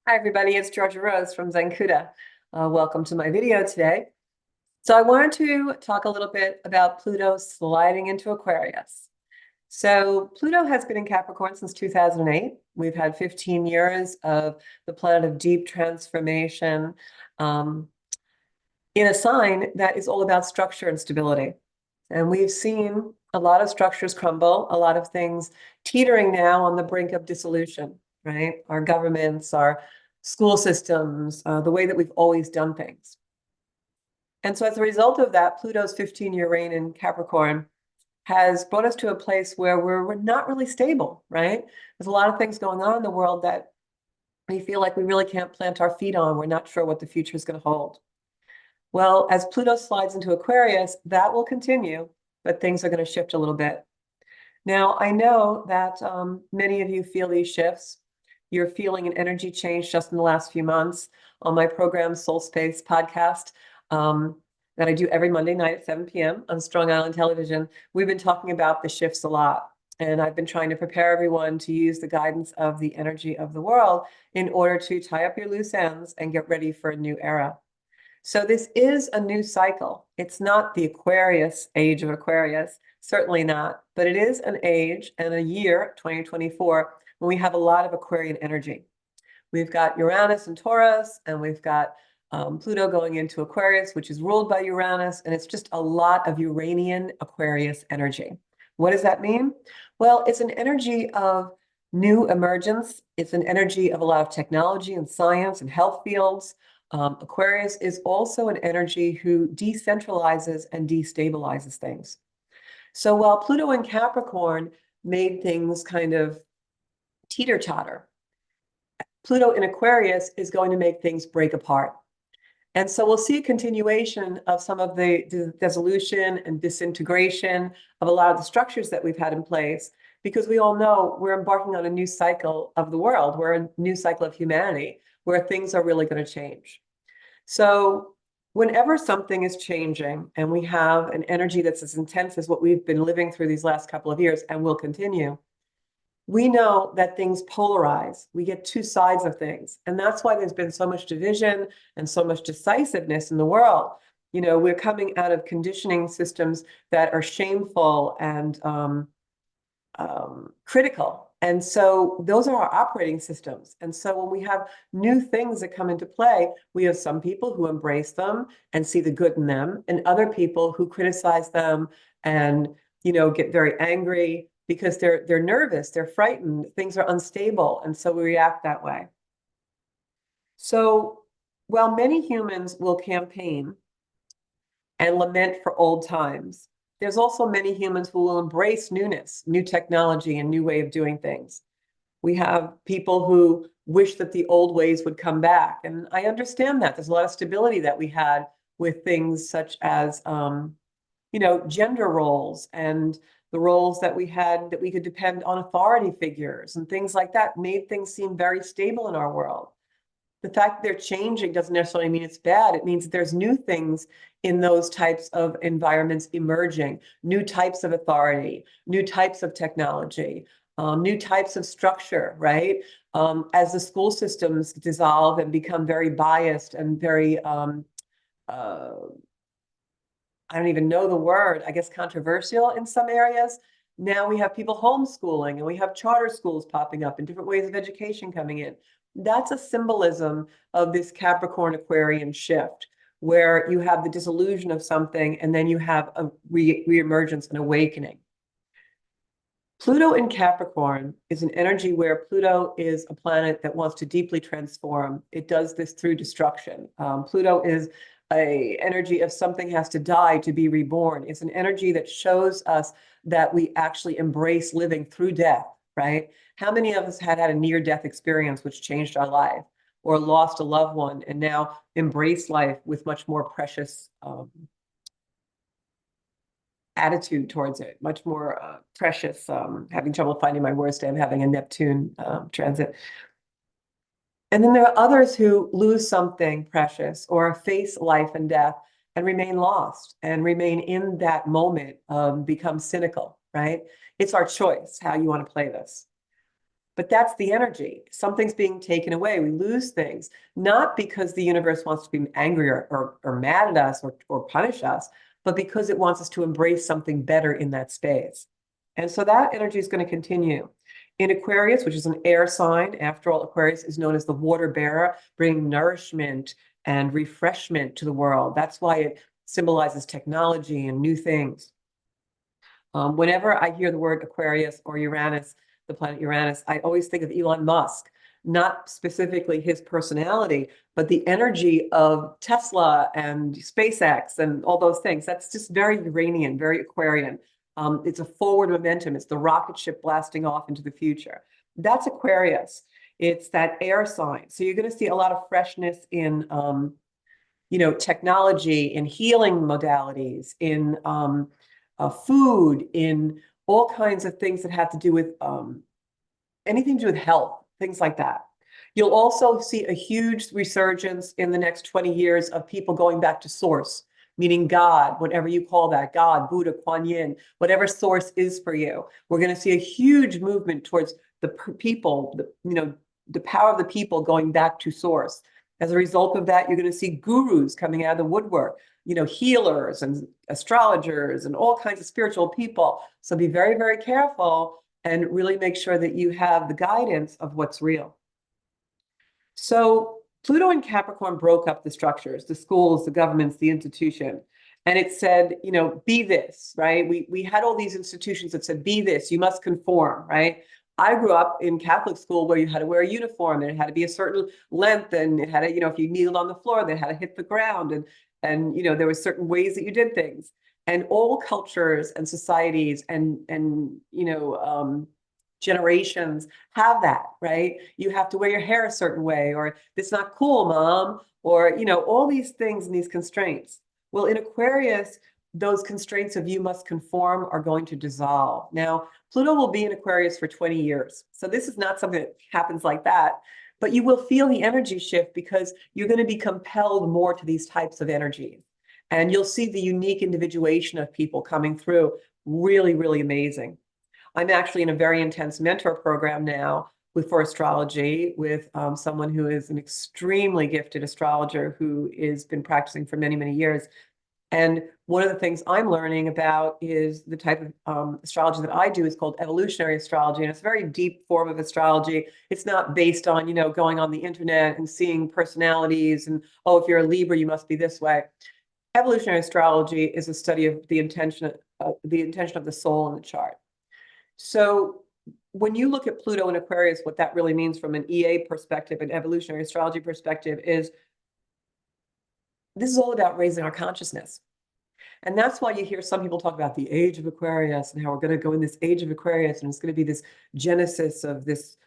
Hi, everybody. It's Georgia Rose from Zenkuda. Welcome to my video today. So I wanted to talk a little bit about Pluto sliding into Aquarius. So Pluto has been in Capricorn since 2008. We've had 15 years of the planet of deep transformation in a sign that is all about structure and stability. And we've seen a lot of structures crumble, a lot of things teetering now on the brink of dissolution, right? Our governments, our school systems, the way that we've always done things. And so as a result of that, Pluto's 15-year reign in Capricorn has brought us to a place where we're not really stable, right? There's a lot of things going on in the world that we feel like we really can't plant our feet on. We're not sure what the future is going to hold. Well, as Pluto slides into Aquarius, that will continue, but things are going to shift a little bit. Now, I know that many of you feel these shifts. You're feeling an energy change just in the last few months. On my program, Soul Space podcast, that I do every Monday night at 7 p.m. on Strong Island Television, we've been talking about the shifts a lot. And I've been trying to prepare everyone to use the guidance of the energy of the world in order to tie up your loose ends and get ready for a new era. So this is a new cycle. It's not the Aquarius age of Aquarius, certainly not, but it is an age and a year, 2024, when we have a lot of Aquarian energy. We've got Uranus and Taurus, and we've got Pluto going into Aquarius, which is ruled by Uranus, and it's just a lot of Uranian Aquarius energy. What does that mean? Well, it's an energy of new emergence. It's an energy of a lot of technology and science and health fields. Aquarius is also an energy who decentralizes and destabilizes things. So while Pluto in Capricorn made things kind of teeter-totter, Pluto in Aquarius is going to make things break apart. And so we'll see a continuation of some of the dissolution and disintegration of a lot of the structures that we've had in place, because we all know we're embarking on a new cycle of the world. We're a new cycle of humanity where things are really going to change. So whenever something is changing and we have an energy that's as intense as what we've been living through these last couple of years and will continue, we know that things polarize. We get two sides of things. And that's why there's been so much division and so much decisiveness in the world. You know, we're coming out of conditioning systems that are shameful and critical. And so those are our operating systems. And so when we have new things that come into play, we have some people who embrace them and see the good in them, and other people who criticize them and, you know, get very angry because they're nervous, they're frightened, things are unstable, and so we react that way. So while many humans will campaign and lament for old times, there's also many humans who will embrace newness, new technology, and new way of doing things. We have people who wish that the old ways would come back. And I understand that. There's a lot of stability that we had with things such as, you know, gender roles and the roles that we had that we could depend on authority figures and things like that made things seem very stable in our world. The fact that they're changing doesn't necessarily mean it's bad. It means there's new things in those types of environments emerging, new types of authority, new types of technology, new types of structure, right? As the school systems dissolve and become very biased and very, I don't even know the word, I guess controversial in some areas. Now we have people homeschooling and we have charter schools popping up and different ways of education coming in. That's a symbolism of this Capricorn Aquarian shift, where you have the dissolution of something and then you have a reemergence and awakening. Pluto in Capricorn is an energy where Pluto is a planet that wants to deeply transform. It does this through destruction. Pluto is an energy of something has to die to be reborn. It's an energy that shows us that we actually embrace living through death, right? How many of us had a near-death experience which changed our life, or lost a loved one and now embrace life with much more precious attitude towards it, much more precious, having trouble finding my words today. I'm having a Neptune transit. And then there are others who lose something precious or face life and death and remain lost and remain in that moment, become cynical, right? It's our choice how you want to play this. But that's the energy. Something's being taken away. We lose things, not because the universe wants to be angry or mad at us or punish us, but because it wants us to embrace something better in that space. And so that energy is going to continue. In Aquarius, which is an air sign, after all, Aquarius is known as the water bearer, bringing nourishment and refreshment to the world. That's why it symbolizes technology and new things. Whenever I hear the word Aquarius or Uranus, the planet Uranus, I always think of Elon Musk, not specifically his personality, but the energy of Tesla and SpaceX and all those things. That's just very Uranian, very Aquarian. It's a forward momentum. It's the rocket ship blasting off into the future. That's Aquarius. It's that air sign. So you're going to see a lot of freshness in, technology, in healing modalities, in food, in all kinds of things that have to do with anything to do with health, things like that. You'll also see a huge resurgence in the next 20 years of people going back to source, meaning God, whatever you call that, God, Buddha, Kuan Yin, whatever source is for you. We're going to see a huge movement towards the people, the power of the people going back to source. As a result of that, you're going to see gurus coming out of the woodwork, healers and astrologers and all kinds of spiritual people. So be very, very careful and really make sure that you have the guidance of what's real. So Pluto and Capricorn broke up the structures, the schools, the governments, the institution. And it said, be this, right? We had all these institutions that said, be this, you must conform, right? I grew up in Catholic school where you had to wear a uniform and it had to be a certain length and it had to, if you kneeled on the floor, they had to hit the ground and there were certain ways that you did things. And all cultures and societies and generations have that, right? You have to wear your hair a certain way, or it's not cool, mom, or all these things and these constraints. Well, in Aquarius, those constraints of you must conform are going to dissolve. Now, Pluto will be in Aquarius for 20 years. So this is not something that happens like that, but you will feel the energy shift because you're going to be compelled more to these types of energies. And you'll see the unique individuation of people coming through. Really, really amazing. I'm actually in a very intense mentor program now for astrology with someone who is an extremely gifted astrologer who has been practicing for many, many years. And one of the things I'm learning about is the type of astrology that I do is called evolutionary astrology. And it's a very deep form of astrology. It's not based on, going on the internet and seeing personalities and, oh, if you're a Libra, you must be this way. Evolutionary astrology is a study of the intention of the soul in the chart. So when you look at Pluto and Aquarius, what that really means from an EA perspective, an evolutionary astrology perspective, is this is all about raising our consciousness. And that's why you hear some people talk about the age of Aquarius and how we're going to go in this age of Aquarius and it's going to be this genesis of this,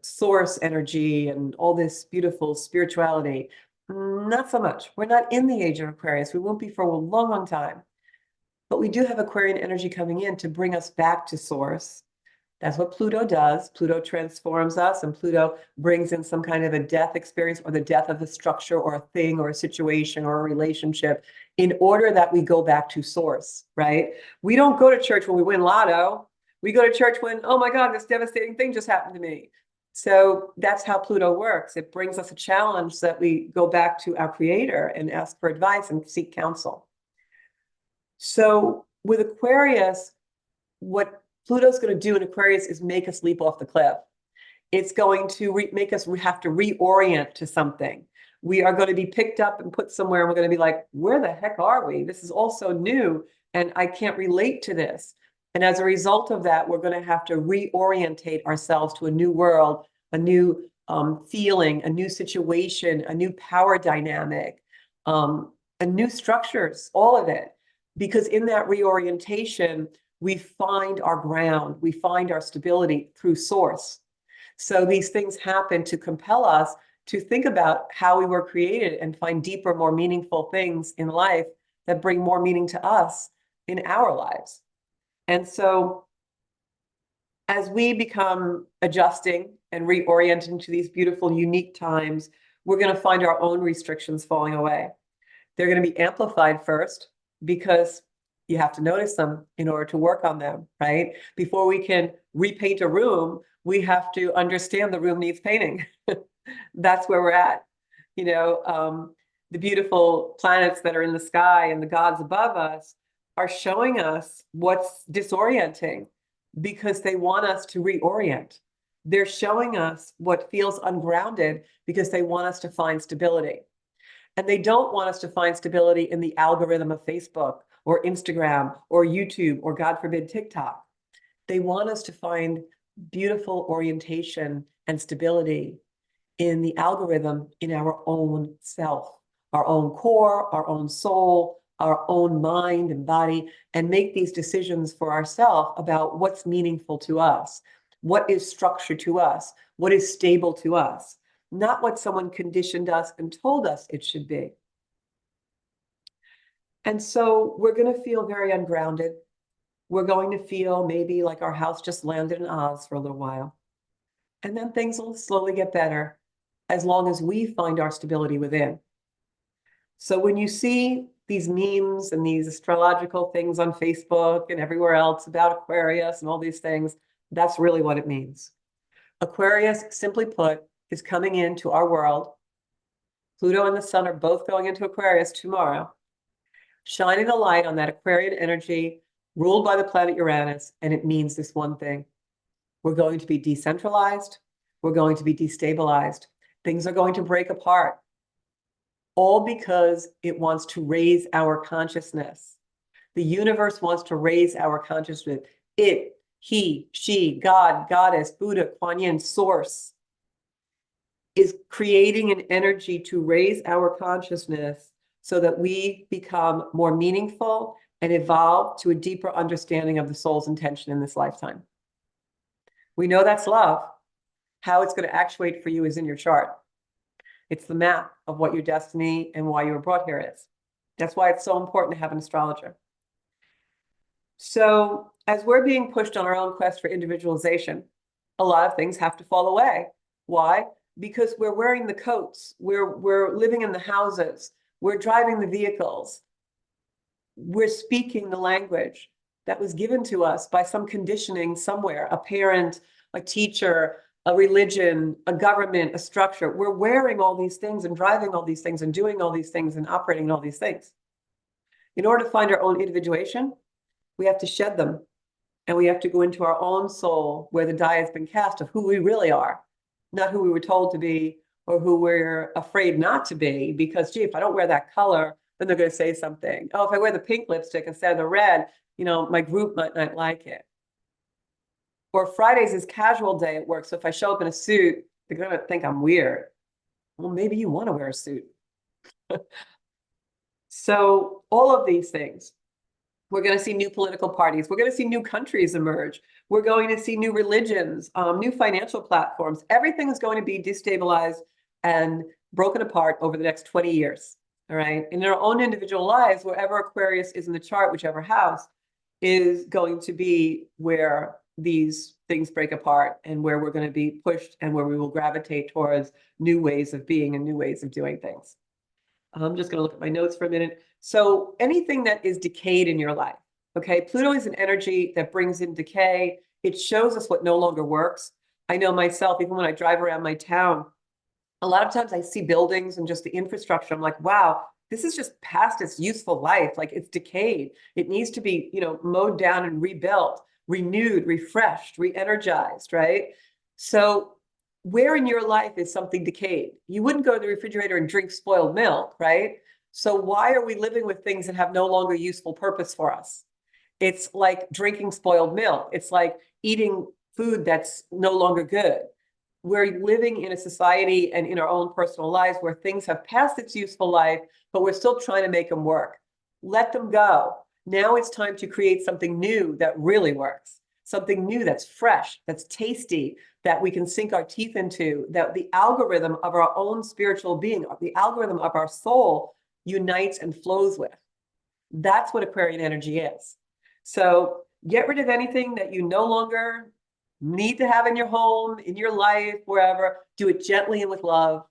source energy and all this beautiful spirituality. Not so much. We're not in the age of Aquarius. We won't be for a long, long time. But we do have Aquarian energy coming in to bring us back to source. That's what Pluto does. Pluto transforms us, and Pluto brings in some kind of a death experience or the death of a structure or a thing or a situation or a relationship in order that we go back to source, right? We don't go to church when we win lotto. We go to church when, oh my God, this devastating thing just happened to me. So that's how Pluto works. It brings us a challenge that we go back to our creator and ask for advice and seek counsel. So with Aquarius, what Pluto's going to do in Aquarius is make us leap off the cliff. It's going to make us have to reorient to something. We are going to be picked up and put somewhere, and we're going to be like, where the heck are we? This is all so new, and I can't relate to this. And as a result of that, we're going to have to reorientate ourselves to a new world, a new feeling, a new situation, a new power dynamic, a new structures, all of it. Because in that reorientation, we find our ground, we find our stability through source. So these things happen to compel us to think about how we were created and find deeper, more meaningful things in life that bring more meaning to us in our lives. And so as we become adjusting and reorienting to these beautiful, unique times, we're going to find our own restrictions falling away. They're going to be amplified first because You have to notice them in order to work on them, right? Before we can repaint a room, we have to understand the room needs painting. That's where we're at. The beautiful planets that are in the sky and the gods above us are showing us what's disorienting because they want us to reorient. They're showing us what feels ungrounded because they want us to find stability. And they don't want us to find stability in the algorithm of Facebook or Instagram or YouTube or, God forbid, TikTok. They want us to find beautiful orientation and stability in the algorithm in our own self, our own core, our own soul, our own mind and body, and make these decisions for ourselves about what's meaningful to us, what is structure to us, what is stable to us, not what someone conditioned us and told us it should be. And so we're going to feel very ungrounded. We're going to feel maybe like our house just landed in Oz for a little while. And then things will slowly get better as long as we find our stability within. So when you see these memes and these astrological things on Facebook and everywhere else about Aquarius and all these things, that's really what it means. Aquarius, simply put, is coming into our world. Pluto and the sun are both going into Aquarius tomorrow, shining a light on that Aquarian energy ruled by the planet Uranus, and it means this one thing. We're going to be decentralized. We're going to be destabilized. Things are going to break apart, all because it wants to raise our consciousness. The universe wants to raise our consciousness. It, he, she, God, Goddess, Buddha, Kuan Yin, Source is creating an energy to raise our consciousness so that we become more meaningful and evolve to a deeper understanding of the soul's intention in this lifetime. We know that's love. How it's going to actuate for you is in your chart. It's the map of what your destiny and why you were brought here is. That's why it's so important to have an astrologer. So as we're being pushed on our own quest for individualization, a lot of things have to fall away. Why? Because we're wearing the coats, we're living in the houses, we're driving the vehicles, we're speaking the language that was given to us by some conditioning somewhere, a parent, a teacher, a religion, a government, a structure. We're wearing all these things and driving all these things and doing all these things and operating all these things. In order to find our own individuation, we have to shed them. And we have to go into our own soul where the die has been cast of who we really are, not who we were told to be or who we're afraid not to be. Because, gee, if I don't wear that color, then they're going to say something. Oh, if I wear the pink lipstick instead of the red, my group might not like it. Or Fridays is casual day at work. So if I show up in a suit, they're going to think I'm weird. Well, maybe you want to wear a suit. So all of these things. We're going to see new political parties. We're going to see new countries emerge. We're going to see new religions, new financial platforms. Everything is going to be destabilized and broken apart over the next 20 years. All right. In our own individual lives, wherever Aquarius is in the chart, whichever house, is going to be where these things break apart and where we're going to be pushed and where we will gravitate towards new ways of being and new ways of doing things. I'm just going to look at my notes for a minute. So anything that is decayed in your life, okay? Pluto is an energy that brings in decay. It shows us what no longer works. I know myself, even when I drive around my town, a lot of times I see buildings and just the infrastructure. I'm like, wow, this is just past its useful life. Like it's decayed. It needs to be, mowed down and rebuilt, renewed, refreshed, re-energized, right? So where in your life is something decayed? You wouldn't go to the refrigerator and drink spoiled milk, right? So why are we living with things that have no longer useful purpose for us? It's like drinking spoiled milk. It's like eating food that's no longer good. We're living in a society and in our own personal lives where things have passed its useful life, but we're still trying to make them work. Let them go. Now it's time to create something new that really works, something new that's fresh, that's tasty, that we can sink our teeth into, that the algorithm of our own spiritual being, the algorithm of our soul unites and flows with. That's what Aquarian energy is. So get rid of anything that you no longer need to have in your home, in your life, wherever. Do it gently and with love,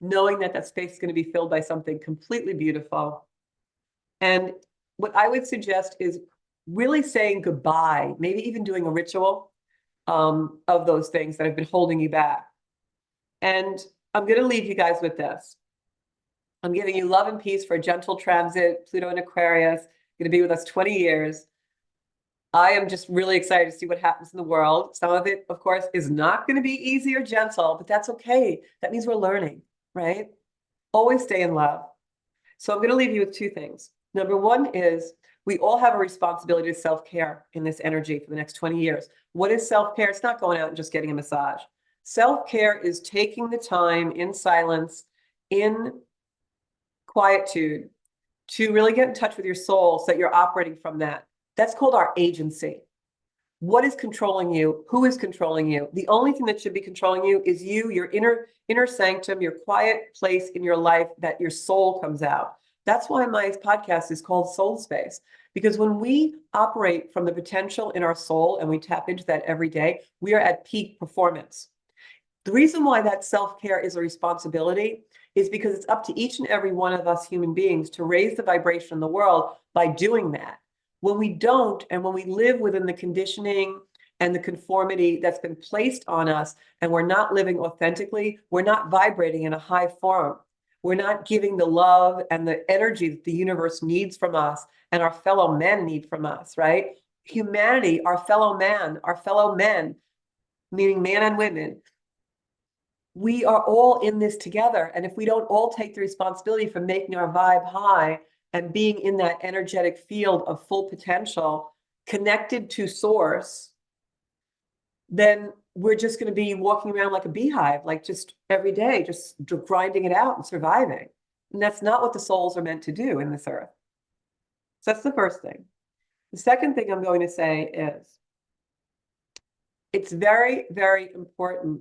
knowing that that space is going to be filled by something completely beautiful. And what I would suggest is really saying goodbye, maybe even doing a ritual of those things that have been holding you back. And I'm going to leave you guys with this. I'm giving you love and peace for a gentle transit, Pluto in Aquarius, going to be with us 20 years. I am just really excited to see what happens in the world. Some of it, of course, is not going to be easy or gentle, but that's okay. That means we're learning, right? Always stay in love. So I'm going to leave you with two things. Number one is we all have a responsibility to self-care in this energy for the next 20 years. What is self-care? It's not going out and just getting a massage. Self-care is taking the time in silence, in quietude, to really get in touch with your soul so that you're operating from that. That's called our agency. What is controlling you? Who is controlling you? The only thing that should be controlling you is you, your inner sanctum, your quiet place in your life that your soul comes out. That's why my podcast is called Soul Space, because when we operate from the potential in our soul and we tap into that every day, we are at peak performance. The reason why that self-care is a responsibility is because it's up to each and every one of us human beings to raise the vibration in the world by doing that. When we don't, and when we live within the conditioning and the conformity that's been placed on us, and we're not living authentically, we're not vibrating in a high form. We're not giving the love and the energy that the universe needs from us and our fellow men need from us, right? Humanity, our fellow man, our fellow men, meaning man and women, we are all in this together. And if we don't all take the responsibility for making our vibe high and being in that energetic field of full potential, connected to source, then we're just going to be walking around like a beehive, like just every day, just grinding it out and surviving. And that's not what the souls are meant to do in this earth. So that's the first thing. The second thing I'm going to say is it's very, very important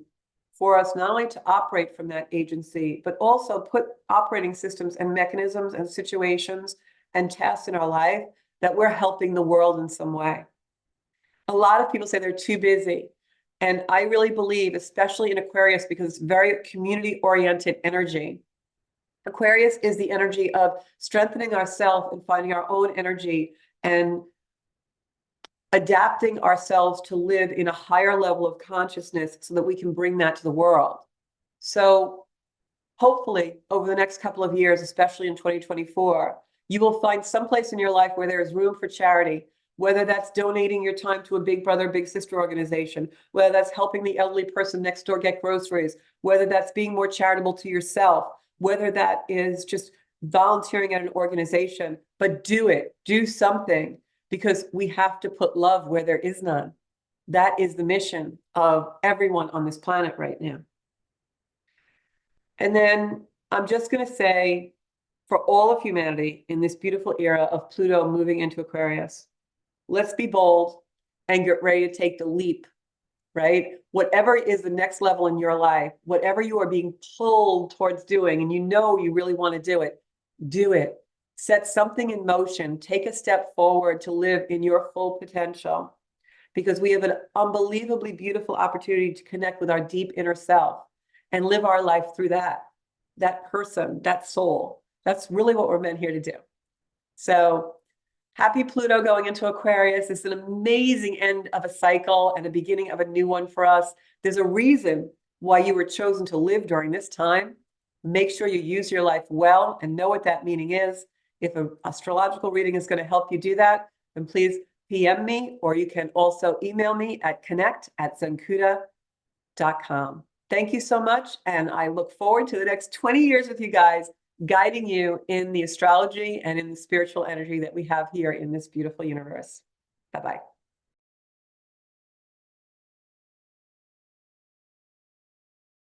for us not only to operate from that agency, but also put operating systems and mechanisms and situations and tasks in our life that we're helping the world in some way. A lot of people say they're too busy. And I really believe, especially in Aquarius, because it's very community-oriented energy. Aquarius is the energy of strengthening ourselves and finding our own energy and adapting ourselves to live in a higher level of consciousness so that we can bring that to the world. So hopefully over the next couple of years, especially in 2024, you will find someplace in your life where there is room for charity, whether that's donating your time to a big brother, big sister organization, whether that's helping the elderly person next door get groceries, whether that's being more charitable to yourself, whether that is just volunteering at an organization, but do it, do something, because we have to put love where there is none. That is the mission of everyone on this planet right now. And then I'm just going to say, for all of humanity in this beautiful era of Pluto moving into Aquarius, let's be bold and get ready to take the leap, right? Whatever is the next level in your life, whatever you are being pulled towards doing, and you know you really want to do it, do it. Set something in motion, take a step forward to live in your full potential, because we have an unbelievably beautiful opportunity to connect with our deep inner self and live our life through that person, that soul. That's really what we're meant here to do. So happy Pluto going into Aquarius. It's an amazing end of a cycle and a beginning of a new one for us. There's a reason why you were chosen to live during this time. Make sure you use your life well and know what that meaning is. If an astrological reading is going to help you do that, then please PM me, or you can also email me at connect@zenkuda.com. Thank you so much, and I look forward to the next 20 years with you guys, guiding you in the astrology and in the spiritual energy that we have here in this beautiful universe. Bye-bye.